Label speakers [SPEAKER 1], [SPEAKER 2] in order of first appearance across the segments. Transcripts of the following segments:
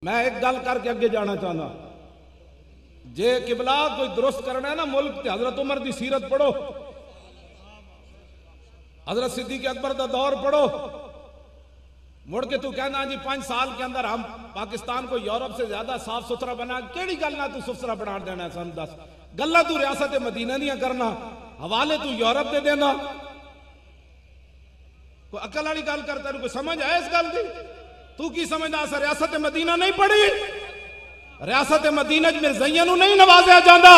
[SPEAKER 1] मैं एक गल करके अगे जाना चाहना, जे किबला कोई दुरुस्त करना है ना मुल्क, हजरत उमर की सीरत पढ़ो, हजरत सिद्दीक अकबर का दौर पढ़ो। मुड़ के तू कहना जी 5 साल के अंदर हम पाकिस्तान को यूरोप से ज्यादा साफ सुथरा बना, केड़ी गल ना तू सुथरा बना देना? सन दस गल्ला तू रियासत मदीना नहीं करना, हवाले तू यूरोप दे देना। कोई अकल वाली गल करता, कोई समझ है इस गल की? तू की समझदा अस रियासत मदीना नहीं पढ़ी? रियासत मदीना च मिर्ज़ाइयां नूं नहीं नवाजिया जांदा।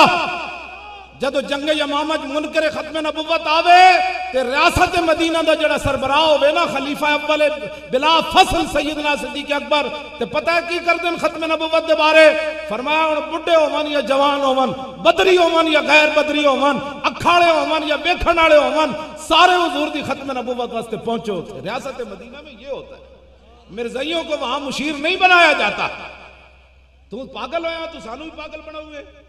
[SPEAKER 1] जदों जंगे यमामा च मुनकरे खत्मे नबुव्वत आवे ते रियासत मदीना दा जेड़ा सरबराह होवे ना, खलीफा अव्वल बिला फसल सैयदना सिद्दीक अकबर, ते पता है की करदे न खत्मे नबुव्वत दे बारे? फरमाया हुण बुढ़े होवन या जवान होवन, बदरी होवन या गैर बदरी होवन, अखाड़े होवन या वेखण वाले होवन, सारे हुजूर दी खत्मे नबुव्वत वास्ते पहुंचो। रियासत मदीना में ये होता है, मिर्ज़ाइयों को वहां मुशीर नहीं बनाया जाता। तू पागल होया, तू सानू भी पागल बनाओगे।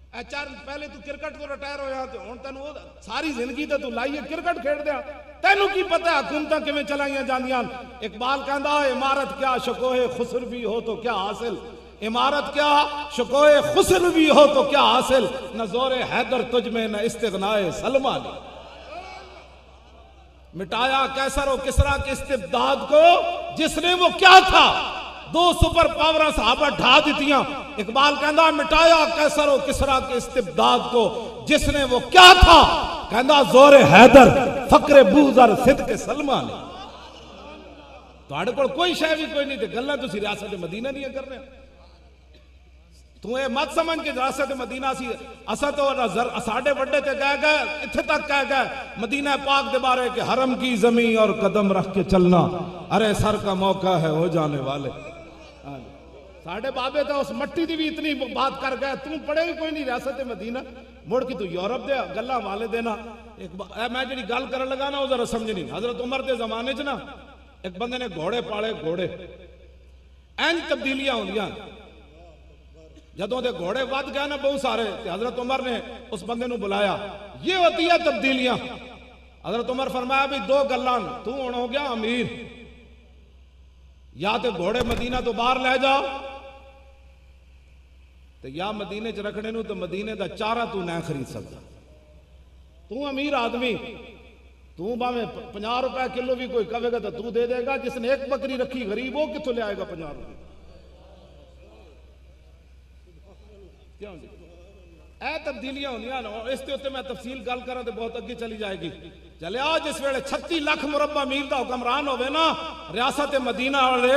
[SPEAKER 1] चार पहले तू क्रिकेट तो रिटायर होया, तो हुण तेनू सारी जिंदगी तो तू लाइए क्रिकेट खेड दिया, तेनू की पता हुकूमतां किवें चलाईयां जांदियां। इकबाल कहंदा इमारत क्या शकोहे खुसरवी हो तो क्या हासिल, इमारत क्या शकोहे खुसरवी हो तो क्या हासिल, न जोरे हैदर तुझ में न इस्तिगनाए सलमा ने। मिटाया कैसर और किसरा के इस्तिबदाद को जिसने वो क्या था, 2 सुपर पावर सहाबा ढा दितियां। इकबाल कहंदा मिटाया कैसर और किसरा के इस्तिबदाद को जिसने वो क्या था, कहंदा जोरे हैदर फकरे बूजर सिद्के सलमा ने। तुहाडे कोल कोई शय भी कोई नहीं, ते गल्लां तुसीं रियासत मदीना नहीं कर रहे। तू ये मत समझ के रियासत मदीना सी असा तो साडे वड्डे ते कह गए, इत्थे तक कह गए मदीना पाक दे बारे के हरम की जमीन और कदम रख के चलना, अरे सर का मौका है हो जाने वाले। साडे बाबे तो उस मट्टी दी भी इतनी बात कर गए, तू पढ़े भी कोई नहीं रियासत मदीना, मुड़ के तू यूरोप दे गल्ला वाले देना। एक मैं जी गल कर लगा ना, वो जरा समझनी। हजरत उमर के जमाने च ना एक बंदे ने घोड़े पाले, घोड़े एंज तब्दीलियां होंदियां। जदों दे घोड़े वध गए ना बहुत सारे, हजरत उमर ने उस बंदे नूं बुलाया, ये होती है तब्दीलियां। हजरत उमर फरमाया भी 2 गल्लां, तू हुण हो गया अमीर, या तो घोड़े मदीना तो बाहर ले जाओ, तो या मदीने च रखने नूं तो मदीने दा चारा तू नहीं खरीद सकता। तू अमीर आदमी, तू भावे 50 रुपए किलो भी कोई कहेगा तो तू दे देगा, जिसने एक बकरी रखी गरीब वो कितों ले आएगा 50 रुपए? ए तब्दीलियां होंदियां। इसके उत्ते मैं तफसील गल करा तो बहुत अगे चली जाएगी। चले आ जिस वेले 36 लाख मुरब्बा मील का हुक्मरान होवे ना रियासत मदीना वाले,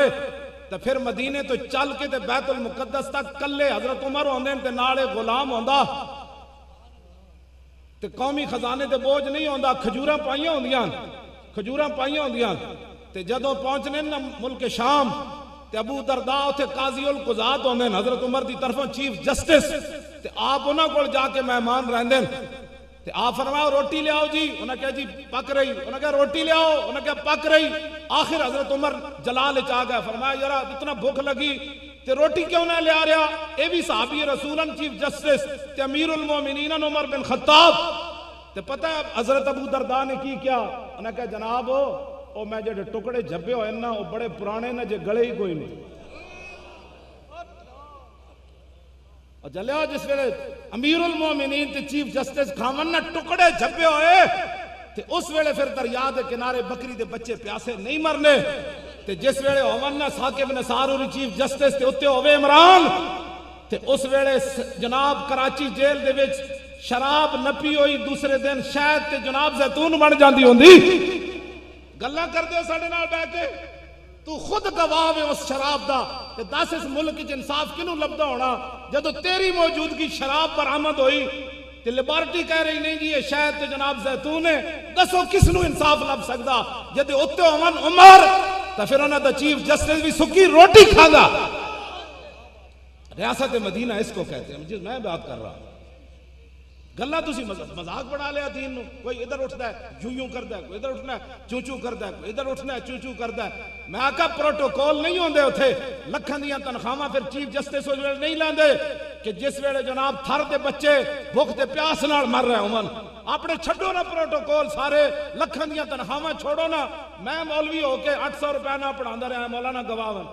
[SPEAKER 1] तो फिर मदीने तो चल के ते बैतुल मुकद्दस तक कल्ले हजरत उमर होंदे ते नाले गुलाम होंदा, ते कौमी खजाने ते बोझ नहीं होंदा। खजूरां पाइयां होंदियां, खजूरां पाइयां होंदियां, ते जदों पहुंचने ना मुल्क शाम, ते अबू दरदा उथे काजी उल कुजात होंदे हजरत उमर की तरफों चीफ जस्टिस, ते आप उन्हां कोल जाके मेहमान रहंदे, ते आप फरमाओ रोटी ले आओ जी, उन्हें कहा जी पक रही, उन्हें कहा रोटी ले आओ, उन्हें कहा पक रही। आखिर हजरत उमर जलाल च आ गया, फरमाया यार इतना भूख लगी ते रोटी क्यों ना ले आ रहा? ये भी साहबी रसूलन चीफ जस्टिस ते अमीरुल मोमिनीन उमर बिन खत्ताब। ते पता है हजरत अबू दरदा ने की क्या? उन्हें कहा जनाब ओ मैं जेडे टुकड़े झब्बे होए ना वो बड़े पुराने ने, जे गले ही कोई नहीं। जलिया जिस वेले अमीरुल मोमिनीन ते चीफ जस्टिस खावन ना टुकड़े झब्बे होए, ते उस वेले फिर दरिया के किनारे बकरी दे बच्चे प्यासे नहीं मरने। ते जिस वेले होवन ना साकिब नसार चीफ जस्टिस ते उत्ते होवे इमरान, ते उस वेले जनाब कराची जेल दे विच शराब नपी होई दूसरे दिन शायद ते जनाब जैतून बन जाती होंदी। गल्लां करदे हो साडे नाल बैठ के, तू खुद गवाह है उस शराब दा। ते दस इस मुल्क च इंसाफ किनू लभदा होना जदों तेरी मौजूदगी शराब बरामद हुई, ते लेबॉर्टरी कह रही नहीं जी ये शायद ते जनाब जैतून है। दसो किसनू इंसाफ लभ सकदा? जदे उत्ते होवन उमर, तो फिर उन्हां दा चीफ जस्टिस भी सुक्की रोटी खांदा। रियासत मदीना इसको कहते हैं, जिस मैं बात कर रहा हूं। गल्ला तुसी मजाक बना लिया दीन नूं। कोई इधर उठता है यूं यूं करता है, कोई इधर उठना है चू चू करता है, कोई इधर उठना है चू चू करता है। मैं आखा प्रोटोकॉल नहीं होंदे उथे, लखां दियां तनख्वाहां फिर चीफ जस्टिस उस वेले नहीं लैंदे कि जिस वेले जनाब थर दे बच्चे भुख ते प्यास नाल मर रहे होवन। अपने छड्डो ना प्रोटोकॉल, सारे लखां दियां तनख्वाहां छोड़ो ना। मैं मौलवी होके 800 रुपए ना पढ़ांदा रहा, मौलाना गवावन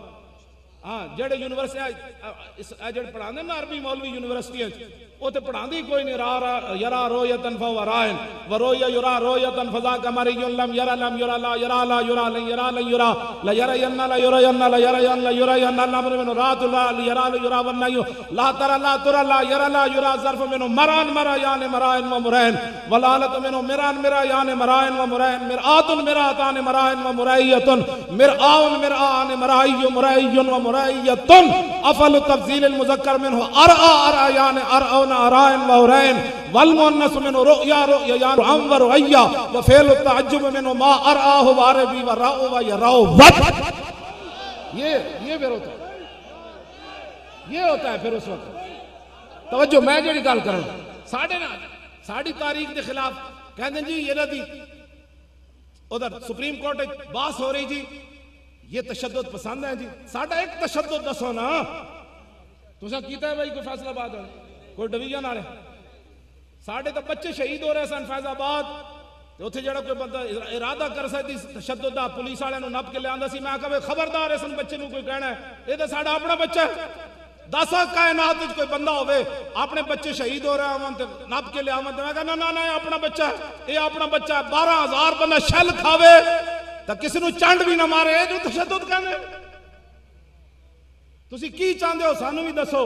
[SPEAKER 1] हाँ जेड़े यूनिवर्सिटी जेड़े पढ़ाते ना अरबी मौलवी यूनिवर्सिटी वो तो पढ़ाती कोई नहीं यरा रोयतन फवरायन वरोया युरा रोयतन फजा कमरी लम यरा लम युरा ला यरा ला युरा ला यरा ला युरा ला यरा यन्ना ला युरा यन्ना ला यरा यन्ना ला युरा यन्ना ला मिनो रात ला यरा ला युरा वन्ना यु ला तुरा ला यरा ला युरा ज़र्फ मिनो मरान मरा याने मरायन व मुरैन वलालत मिनो मिरान मिरा याने मरायन व मुरैन मिरआतुन मिरातान मरायन व मुरैयतुन मिरआउन मिरआन मरायु मुरैयुन व मुरैयतुन अफल तफजील अल मुज़क्कर मिनो अरआ अरआ याने अरआ अरायन वहरैन वल मुअन्नस मिनो रुया रुया यान अमवर अय्या व फेल तअज्जुब मिनो मा अरआहु वारबी व राउ व यराउ वत ये फिर होता है, ये होता है फिर उस वक्त तवज्जो मैं जेड़ी गल करूं साड़ी तारीख के खिलाफ कहते जी ये दी उधर सुप्रीम कोर्ट बहस हो रही जी ये तशद्दुद पसंद है जी साडा एक तशद्दुद दसो ना तुसा कीता है भाई कोई फैसलाबाद कोई डिवीजन वाले साढ़े तो बच्चे शहीद हो रहे सन फैजाबाद उत्थे जड़ा कोई बंदा इरादा कर सकती तशद्दुद दा पुलिस वाले नप के लिया सी मैं कहा खबरदार इस बच्चे कोई कहना है ये तो साडा अपना बच्चा है दस कायनात कोई बंदा होवे अपने बच्चे शहीद हो रहे हैं नप के लिया मैं कहा ना ना अपना बच्चा है ये अपना बच्चा है 12,000 बंदा शल खावे तो किसी को चंड भी ना मारे जो तशद्दुद कहने तुसी की चाहते हो सानू भी दसो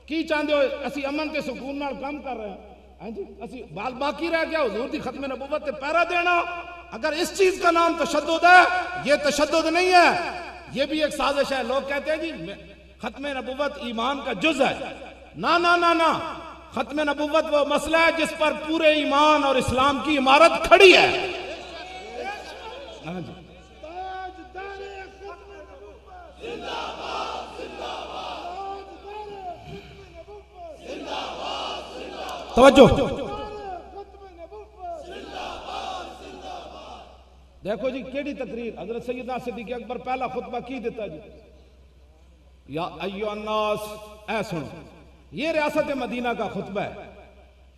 [SPEAKER 1] की चाहते हो असी अमन ते सुकून नाल काम कर रहे हैं हाँ जी असी बाल बाकी रह गया हुजूर दी खत्म नबुव्वत ते पहरा देना अगर इस चीज का नाम तशद्दुद है ये तशद्दुद नहीं है ये भी एक साजिश है लोग कहते हैं जी खत्म नबुव्वत ईमान का जुज है ना ना ना ना खत्म नबुव्वत वो मसला है जिस पर पूरे ईमान और इस्लाम की इमारत खड़ी है हाँ जी तवज्जो देखो जी केड़ी तकरीर हजरत सैयदना सिद्दीक़ अकबर पहला खुतबा की देता जी या अय्युहन नास ऐ सुनो ये रियासत मदीना का खुतबा है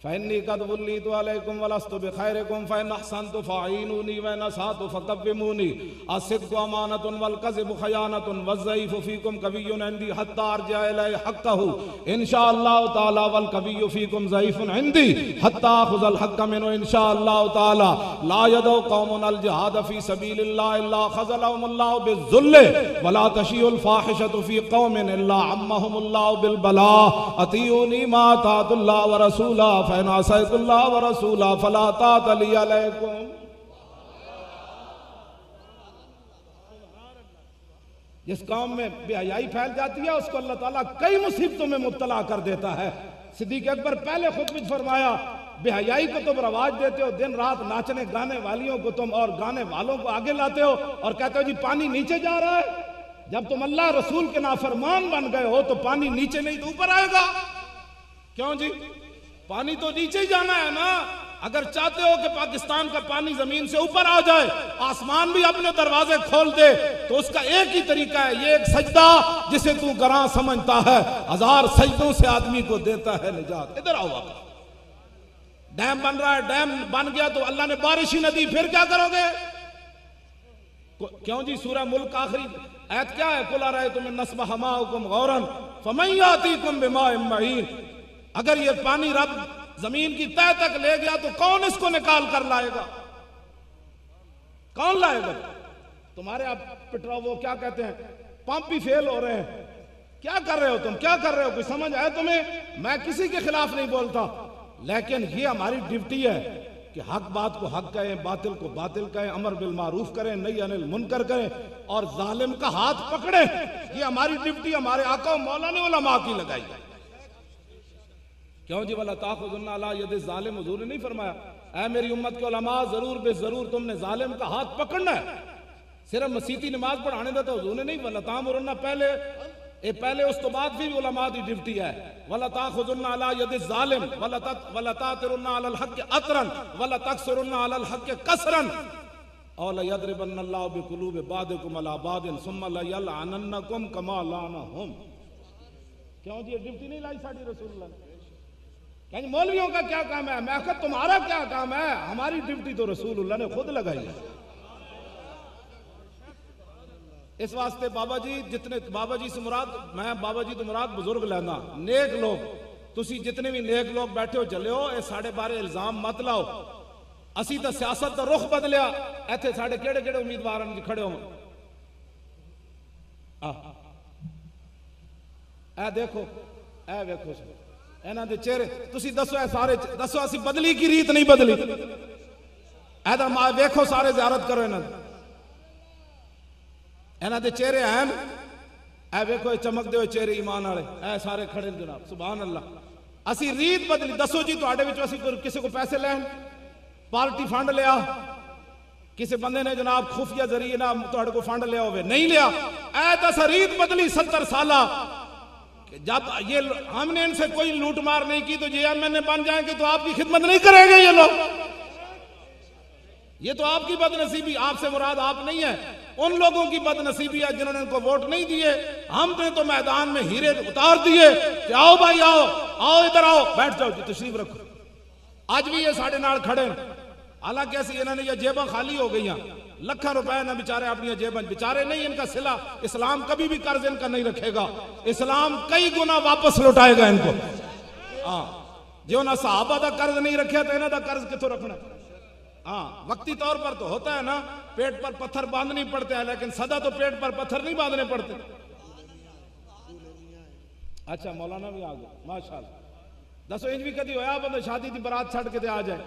[SPEAKER 1] फ़इन्नी क़द वल्लीतु अलैकुम वलस्तु बिखैरिकुम फ़इन अहसन्तु फ़अईनूनी व इन असअतु फ़क़व्विमूनी अस्सिद्क़ु अमानतुन वल कज़िबु ख़यानतुन वज़्ज़ईफ़ु फ़ीकुम क़विय्युन इंदी हत्ता अर्जिअ इलैहि हक़्क़हु इंशाअल्लाहु तआला वल क़विय्यु फ़ीकुम ज़ईफ़ुन इंदी हत्ता आख़ुज़ल हक़्क़ मिन्हु इंशाअल्लाहु तआला ला यदउ क़ौमुन अल जिहाद फ़ी सबीलिल्लाहि इल्ला ख़ज़लहुमुल्लाहु बिज़्ज़ुल्लि वला तशीउल फ़ाहिशतु फ़ी क़ौमिन इल्ला अम्महुमुल्लाहु बिल बला अतीऊनी मा अताअतुल्लाह व रसूला फ़इन असैतुल्लाह व रसूला फला ताअत ली अलैकुम। जिस कौम में बेहयाई फैल जाती है उसको अल्लाह ताला कई मुसीबतों में मुब्तला कर देता है। सिद्दीक़ अकबर पहले खुद में फरमाया बेहयाई को तुम रवाज देते हो, दिन रात नाचने गाने वालियों को तुम और गाने वालों को आगे लाते हो और कहते हो जी पानी नीचे जा रहा है। जब तुम अल्लाह रसूल के नाफरमान बन गए हो तो पानी नीचे नहीं तो ऊपर आएगा। क्यों जी? पानी तो नीचे ही जाना है ना। अगर चाहते हो कि पाकिस्तान का पानी जमीन से ऊपर आ जाए, आसमान भी अपने दरवाजे खोल दे, तो उसका एक ही तरीका है, ये एक सजदा जिसे तू गरां समझता है 1000 सजदों से आदमी को देता है निजात। इधर आओ वापस। डैम बन रहा है, डैम बन गया तो अल्लाह ने बारिश ही न दी, फिर क्या करोगे? क्यों जी? सूरह मुल्क आखिरी आयत क्या है? कुल अरअयतुम इन नस्बह माअकुम गौरन फमन यातीकुम बिमाइन महीन। अगर ये पानी रब जमीन की तह तक ले गया तो कौन इसको निकाल कर लाएगा? कौन लाएगा? तुम्हारे आप पेट्रोल वो क्या कहते हैं, पंप भी फेल हो रहे हैं। क्या कर रहे हो तुम? क्या कर रहे हो? कोई समझ आए तुम्हें? मैं किसी के खिलाफ नहीं बोलता, लेकिन ये हमारी ड्यूटी है कि हक बात को हक कहें, बातिल को बातिल कहें, अमर बिल मारूफ करें, नही अनिल मुनकर करें और जालिम का हाथ पकड़े। ये हमारी ड्यूटी हमारे आका मौला ने उलमा की लगाई है। क्यों जी? वला ताखुज़ुन्ना अला यदि ज़ालिम, हुज़ूर ने नहीं फरमाया ऐ मेरी उम्मत के उलमा जरूर बेजरूर तुमने जालिम का हाथ पकड़ना है। सिर्फ मसीती नमाज पढ़ाने का तो हुज़ूर ने नहीं, वला तामुरुन्ना पहले उस तो बाद भी उलमा की ड्यूटी है। वला ताखुज़ुन्ना अला यदि ज़ालिम वला तातिरुन्ना अलल हक़्क़ि अतरन वला तकसुरुन्ना अलल हक़्क़ि कसरन औ ला यदरिबन्नल्लाहु बिक़ुलूबि बादिकुम अला बादिन सुम्मा ला यलअनन्नकुम कमा लानहुम। क्यों जी? ये ड्यूटी नहीं लाई साडी रसूलुल्लाह ने। कहीं मौलवियों का क्या काम है? मैं कहता तुम्हारा क्या काम है? हमारी ड्यूटी तो रसूलुल्लाह ने खुद लगाई है। इस वास्ते बाबा जी जितने बाबा जी से मुराद मैं बाबा जी तो मुराद बुजुर्ग लेना नेक लोग तुसी जितने भी नेक लोग बैठे हो चले हो ये साढ़े बारे इल्जाम मत लाओ असी तो सियासत का रुख बदलिया इतने साढ़े केड़े केड़े उम्मीदवार खड़े हो ए देखो ए वेखो इन्हां दे चेहरे तुसी दसो ए सारे दसो असी बदली की रीत नहीं बदली ऐदा वेखो सारे ज़ियारत करो इन्हां दे चेहरे हैं ए वेखो चमकदे हुए चेहरे ईमान वाले ए सारे खड़े जनाब सुभान अल्लाह असी रीत बदली दसो जी तुहाडे विचों असी किसी को पैसे लैन पार्टी फंड लिया किसी बंदे ने जनाब खुफिया जरिए ना तुहाडे को फंड लिया होवे नहीं लिया ए दस रीत बदली 70 साल जब ये हमने इनसे कोई लूट मार नहीं की तो JMN बन जाएंगे तो आपकी खिदमत नहीं करेंगे ये लोग ये तो आपकी बदनसीबी आपसे मुराद आप नहीं है उन लोगों की बदनसीबी है जिन्होंने इनको वोट नहीं दिए हमने तो मैदान में हीरे उतार दिए कि आओ भाई आओ आओ इधर आओ बैठ जाओ जी तशरीफ रखो आज भी ये साढ़े नाल खड़े हालांकि ऐसी इन्होंने ये जेबा खाली हो गई लखा रुपए ना बेचारे अपनी जेबन बेचारे नहीं इनका सिला इस्लाम कभी भी कर्ज इनका नहीं रखेगा इस्लाम कई गुना वापस लौटाएगा इनको हाँ जो ना सहाबा का कर्ज नहीं रखे तो इन्हों का कर्ज कितों रखना हाँ वक्ती तौर पर तो होता है ना पेट पर पत्थर बांधनी पड़ते हैं लेकिन सदा तो पेट पर पत्थर नहीं बांधने पड़ते अच्छा मौलाना भी आ गए माशाल्लाह दसो इंज भी कभी होया बंदा शादी की बारात छड़ के आ जाए